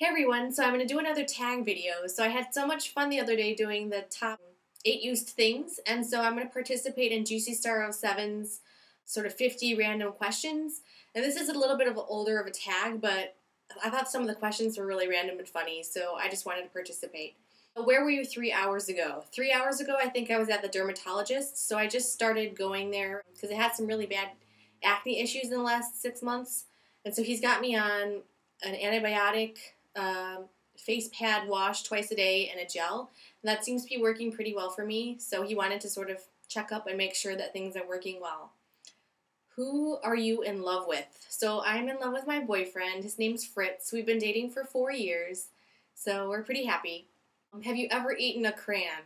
Hey everyone, so I'm going to do another tag video. So I had so much fun the other day doing the top 8 used things, and so I'm going to participate in Juicy Star 07's sort of 50 random questions. And this is a little bit of an older of a tag, but I thought some of the questions were really random and funny, so I just wanted to participate. Where were you 3 hours ago? 3 hours ago, I think I was at the dermatologist, so I just started going there because I had some really bad acne issues in the last 6 months, and so he's got me on an antibiotic, face pad wash twice a day, and a gel. And that seems to be working pretty well for me, so he wanted to sort of check up and make sure that things are working well. Who are you in love with? So I'm in love with my boyfriend. His name's Fritz. We've been dating for 4 years, so we're pretty happy. Have you ever eaten a crayon?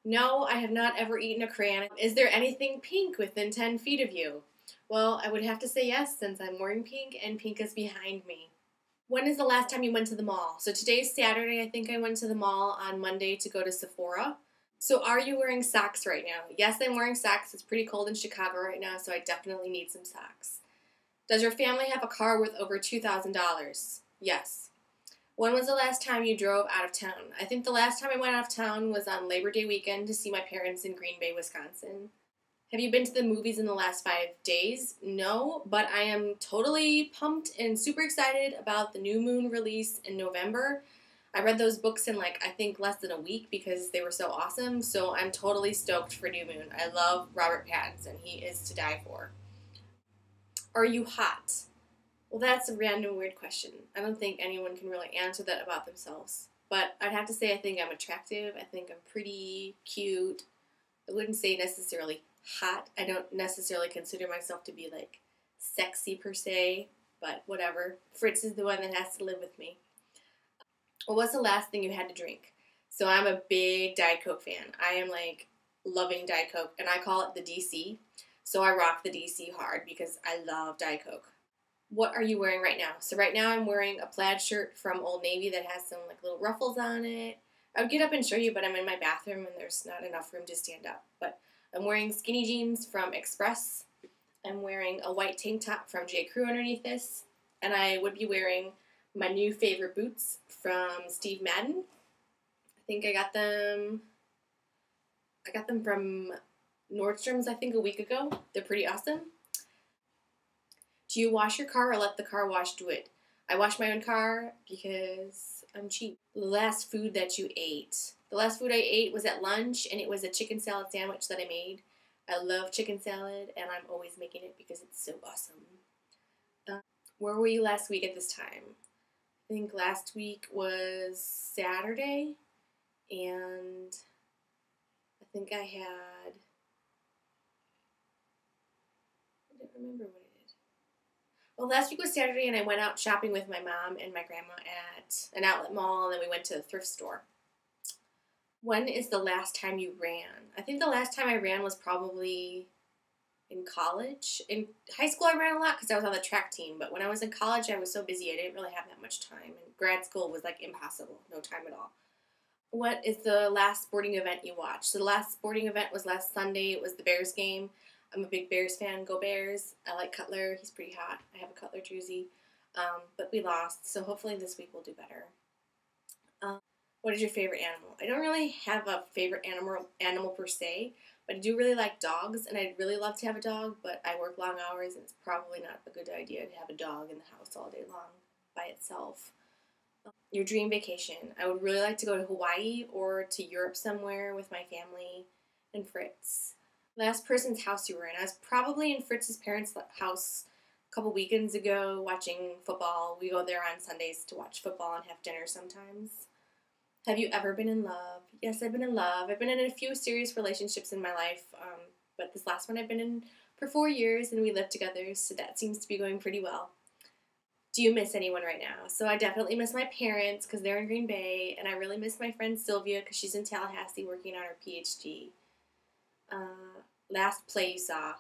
No, I have not ever eaten a crayon. Is there anything pink within 10 feet of you? Well, I would have to say yes, since I'm wearing pink and pink is behind me. When is the last time you went to the mall? So today's Saturday. I think I went to the mall on Monday to go to Sephora. So are you wearing socks right now? Yes, I'm wearing socks. It's pretty cold in Chicago right now, so I definitely need some socks. Does your family have a car worth over $2,000? Yes. When was the last time you drove out of town? I think the last time I went out of town was on Labor Day weekend to see my parents in Green Bay, Wisconsin. Have you been to the movies in the last 5 days? No, but I am totally pumped and super excited about the New Moon release in November. I read those books in I think less than a week because they were so awesome, so I'm totally stoked for New Moon. I love Robert Pattinson. He is to die for. Are you hot? Well, that's a random weird question. I don't think anyone can really answer that about themselves. But I'd have to say I think I'm attractive. I think I'm pretty cute. I wouldn't say necessarily hot. I don't necessarily consider myself to be sexy per se, but whatever. Fritz is the one that has to live with me. Well, what's the last thing you had to drink? So I'm a big Diet Coke fan. I am loving Diet Coke, and I call it the DC. So I rock the DC hard because I love Diet Coke. What are you wearing right now? So right now I'm wearing a plaid shirt from Old Navy that has some little ruffles on it. I would get up and show you, but I'm in my bathroom and there's not enough room to stand up. But I'm wearing skinny jeans from Express. I'm wearing a white tank top from J. Crew underneath this. And I would be wearing my new favorite boots from Steve Madden. I think I got them from Nordstrom's, I think, a week ago. They're pretty awesome. Do you wash your car or let the car wash do it? I wash my own car because I'm cheap. The last food that you ate. The last food I ate was at lunch, and it was a chicken salad sandwich that I made. I love chicken salad, and I'm always making it because it's so awesome. Where were you last week at this time? I think last week was Saturday, and I think I don't remember what I did. Well, last week was Saturday, and I went out shopping with my mom and my grandma at an outlet mall, and then we went to the thrift store. When is the last time you ran? I think the last time I ran was probably in college. In high school I ran a lot because I was on the track team, but when I was in college I was so busy I didn't really have that much time, and grad school was impossible, no time at all. What is the last sporting event you watched? So the last sporting event was last Sunday. It was the Bears game. I'm a big Bears fan. Go Bears. I like Cutler. He's pretty hot. I have a Cutler jersey. But we lost, so hopefully this week we'll do better. What is your favorite animal? I don't really have a favorite animal per se, but I do really like dogs, and I'd really love to have a dog, but I work long hours, and it's probably not a good idea to have a dog in the house all day long by itself. Your dream vacation. I would really like to go to Hawaii or to Europe somewhere with my family and Fritz. Last person's house you were in. I was probably in Fritz's parents' house a couple weekends ago watching football. We go there on Sundays to watch football and have dinner sometimes. Have you ever been in love? Yes, I've been in love. I've been in a few serious relationships in my life, but this last one I've been in for 4 years, and we live together, so that seems to be going pretty well. Do you miss anyone right now? So I definitely miss my parents because they're in Green Bay, and I really miss my friend Sylvia because she's in Tallahassee working on her PhD. Last play you saw.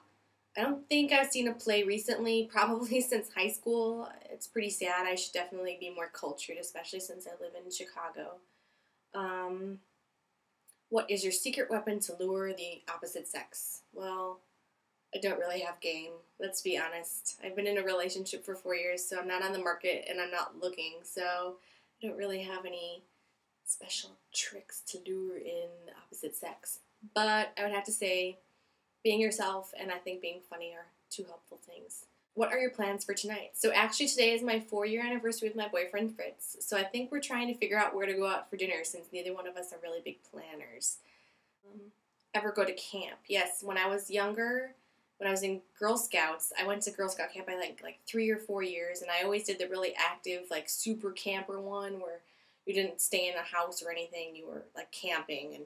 I don't think I've seen a play recently, probably since high school. It's pretty sad. I should definitely be more cultured, especially since I live in Chicago. What is your secret weapon to lure the opposite sex? Well, I don't really have game, let's be honest. I've been in a relationship for 4 years, so I'm not on the market and I'm not looking, so I don't really have any special tricks to lure in the opposite sex. But I would have to say being yourself and I think being funny are two helpful things. What are your plans for tonight? So actually today is my 4-year anniversary with my boyfriend Fritz. So I think we're trying to figure out where to go out for dinner since neither one of us are really big planners. Ever go to camp? Yes, when I was younger, when I was in Girl Scouts, I went to Girl Scout camp by like 3 or 4 years, and I always did the really active, like super camper one where you didn't stay in a house or anything. You were like camping and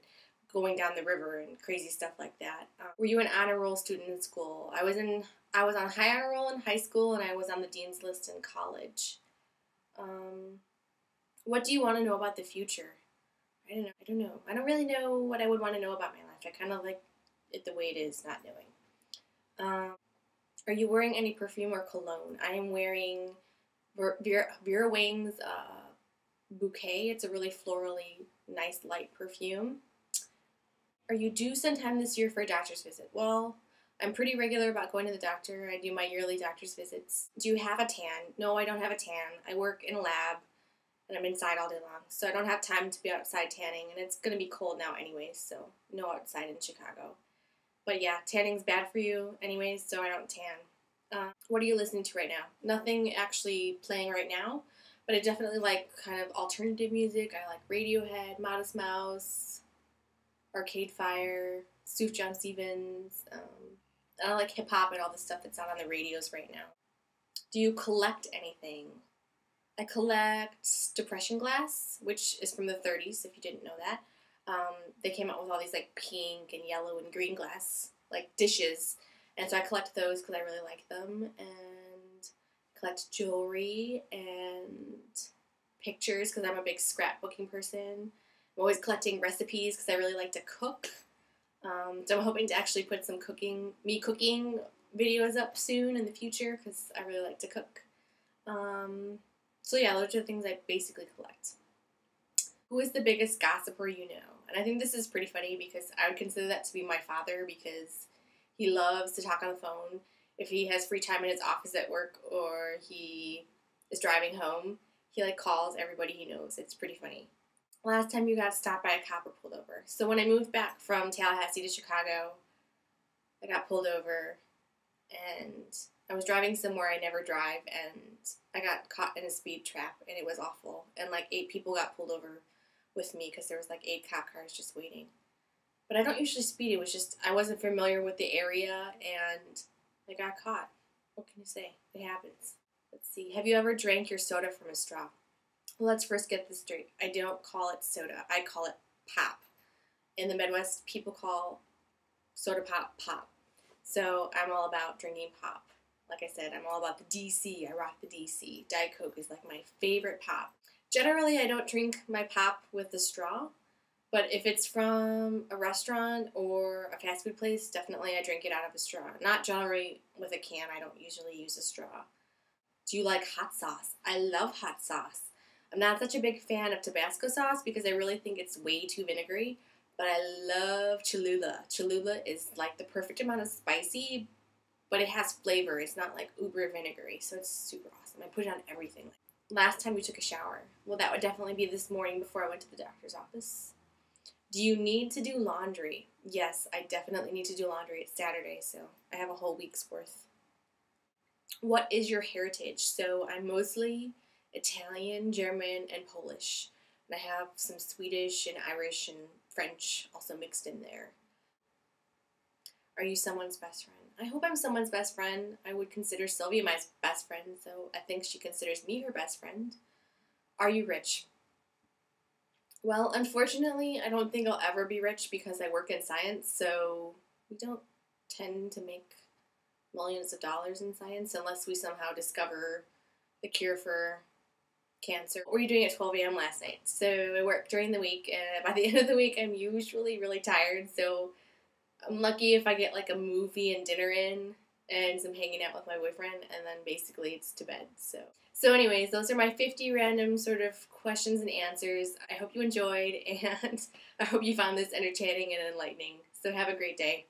going down the river and crazy stuff like that. Were you an honor roll student in school? I was on high honor roll in high school, and I was on the dean's list in college. What do you want to know about the future? I don't know. I don't really know what I would want to know about my life. I kind of like it the way it is, not knowing. Are you wearing any perfume or cologne? I am wearing Vera Wang's Bouquet. It's a really florally nice light perfume. Are you due sometime this year for a doctor's visit? Well, I'm pretty regular about going to the doctor. I do my yearly doctor's visits. Do you have a tan? No, I don't have a tan. I work in a lab, and I'm inside all day long, so I don't have time to be outside tanning, and it's going to be cold now anyways, so no outside in Chicago. But yeah, tanning's bad for you anyways, so I don't tan. What are you listening to right now? Nothing actually playing right now, but I definitely like kind of alternative music. I like Radiohead, Modest Mouse, Arcade Fire, Suf John Stevens. I like hip-hop and all the stuff that's out on the radios right now. Do you collect anything? I collect depression glass, which is from the 30s, if you didn't know that. They came out with all these like pink and yellow and green glass, like dishes. And so I collect those because I really like them. And collect jewelry and pictures because I'm a big scrapbooking person. I'm always collecting recipes because I really like to cook. So I'm hoping to actually put some cooking videos up soon in the future because I really like to cook. So yeah, those are the things I basically collect. Who is the biggest gossiper you know? And I think this is pretty funny because I would consider that to be my father because he loves to talk on the phone. If he has free time in his office at work or he is driving home, he like calls everybody he knows. It's pretty funny. Last time you got stopped by a cop or pulled over. So when I moved back from Tallahassee to Chicago, I got pulled over and I was driving somewhere I never drive and I got caught in a speed trap and it was awful. And like 8 people got pulled over with me because there was like 8 cop cars just waiting. But I don't usually speed. It was just I wasn't familiar with the area and I got caught. What can you say? It happens. Let's see. Have you ever drank your soda from a straw? Well, let's first get this straight. I don't call it soda. I call it pop. In the Midwest, people call soda pop pop. So I'm all about drinking pop. Like I said, I'm all about the DC. I rock the DC. Diet Coke is like my favorite pop. Generally, I don't drink my pop with a straw. But if it's from a restaurant or a fast food place, definitely I drink it out of a straw. Not generally with a can. I don't usually use a straw. Do you like hot sauce? I love hot sauce. I'm not such a big fan of Tabasco sauce because I really think it's way too vinegary, but I love Cholula. Cholula is like the perfect amount of spicy, but it has flavor. It's not like uber vinegary, so it's super awesome. I put it on everything. Last time you took a shower? Well, that would definitely be this morning before I went to the doctor's office. Do you need to do laundry? Yes, I definitely need to do laundry. It's Saturday, so I have a whole week's worth. What is your heritage? So I'm mostly Italian, German, and Polish. And I have some Swedish and Irish and French also mixed in there. Are you someone's best friend? I hope I'm someone's best friend. I would consider Sylvia my best friend, so I think she considers me her best friend. Are you rich? Well, unfortunately, I don't think I'll ever be rich because I work in science, so we don't tend to make millions of dollars in science unless we somehow discover the cure for cancer. What were you doing at 12 a.m. last night? So I work during the week, and by the end of the week, I'm usually really tired, so I'm lucky if I get like a movie and dinner in and some hanging out with my boyfriend, and then basically it's to bed. So anyways, those are my 50 random sort of questions and answers. I hope you enjoyed, and I hope you found this entertaining and enlightening. So have a great day.